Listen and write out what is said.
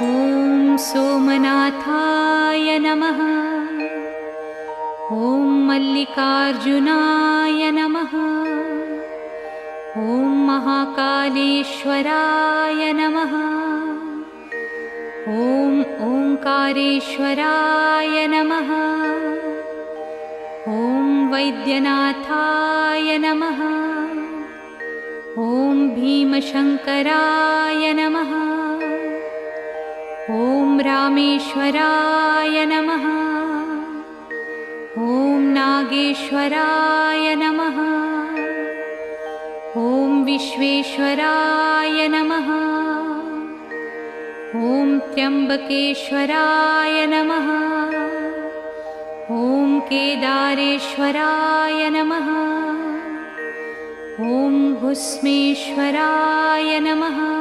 ॐ सोमनाथाय नमः। ॐ मल्लिकार्जुनाय नमः। ॐ महाकालेश्वराय नमः। ॐ ओंकारेश्वराय नमः। ॐ वैद्यनाथाय नमः। ॐ भीमशंकराय नमः। ॐ रामेश्वराय नमः। ॐ नागेश्वराय नमः। ॐ विश्वेश्वराय नमः। ॐ त्र्यंबकेश्वराय नमः। ॐ केदारेश्वराय नमः। ॐ भुस्मेश्वराय नमः।